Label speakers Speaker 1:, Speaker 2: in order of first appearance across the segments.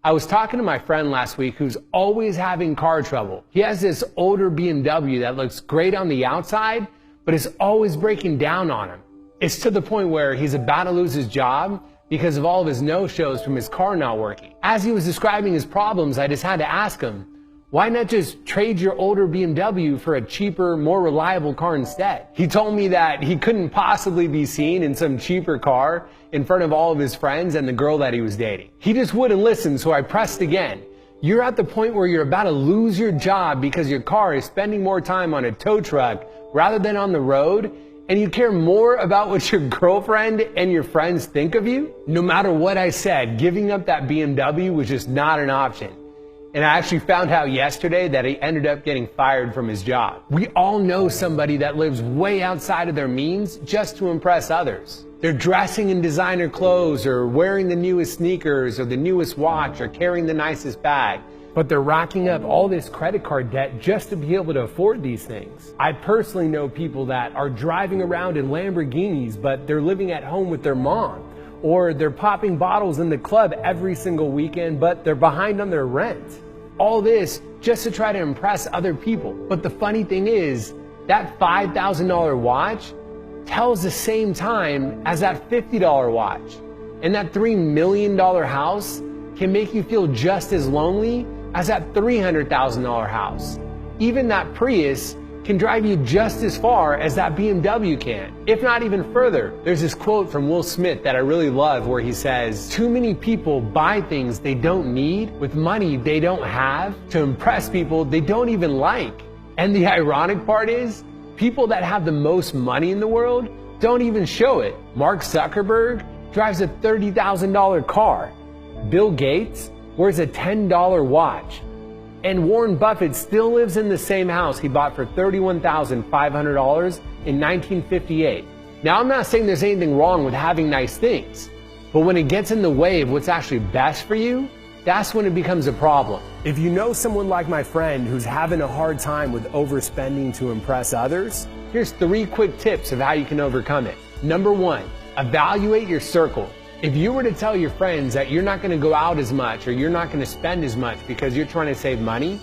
Speaker 1: I was talking to my friend last week who's always having car trouble. He has this older BMW that looks great on the outside, but is always breaking down on him. It's to the point where he's about to lose his job because of all of his no-shows from his car not working. As he was describing his problems, I just had to ask him, why not just trade your older BMW for a cheaper, more reliable car instead? He told me that he couldn't possibly be seen in some cheaper car in front of all of his friends and the girl that he was dating. He just wouldn't listen, so I pressed again. You're at the point where you're about to lose your job because your car is spending more time on a tow truck rather than on the road, and you care more about what your girlfriend and your friends think of you? No matter what I said, giving up that BMW was just not an option. And I actually found out yesterday that he ended up getting fired from his job. We all know somebody that lives way outside of their means just to impress others. They're dressing in designer clothes or wearing the newest sneakers or the newest watch or carrying the nicest bag. But they're racking up all this credit card debt just to be able to afford these things. I personally know people that are driving around in Lamborghinis, but they're living at home with their mom. Or they're popping bottles in the club every single weekend, but they're behind on their rent. All this just to try to impress other people. But the funny thing is, that $5,000 watch tells the same time as that $50 watch. And that $3 million house can make you feel just as lonely as that $300,000 house. Even that Prius can drive you just as far as that BMW can, if not even further. There's this quote from Will Smith that I really love where he says, "Too many people buy things they don't need with money they don't have to impress people they don't even like." And the ironic part is, people that have the most money in the world don't even show it. Mark Zuckerberg drives a $30,000 car. Bill Gates wears a $10 watch. And Warren Buffett still lives in the same house he bought for $31,500 in 1958. Now, I'm not saying there's anything wrong with having nice things, but when it gets in the way of what's actually best for you, that's when it becomes a problem. If you know someone like my friend who's having a hard time with overspending to impress others, here's 3 quick tips of how you can overcome it. Number 1, evaluate your circle. If you were to tell your friends that you're not going to go out as much or you're not going to spend as much because you're trying to save money,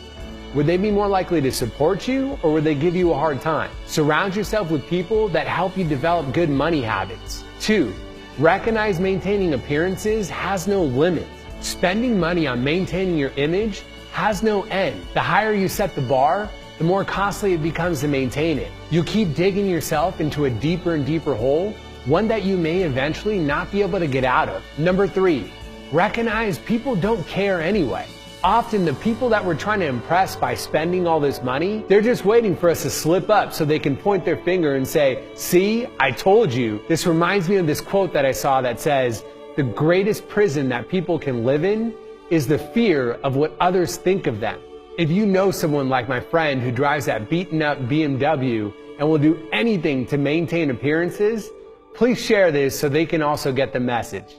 Speaker 1: would they be more likely to support you or would they give you a hard time? Surround yourself with people that help you develop good money habits. 2, recognize maintaining appearances has no limit. Spending money on maintaining your image has no end. The higher you set the bar, the more costly it becomes to maintain it. You'll keep digging yourself into a deeper and deeper hole, one that you may eventually not be able to get out of. Number 3, recognize people don't care anyway. Often the people that we're trying to impress by spending all this money, they're just waiting for us to slip up so they can point their finger and say, "See, I told you." This reminds me of this quote that I saw that says, "The greatest prison that people can live in is the fear of what others think of them." If you know someone like my friend who drives that beaten up BMW and will do anything to maintain appearances, please share this so they can also get the message.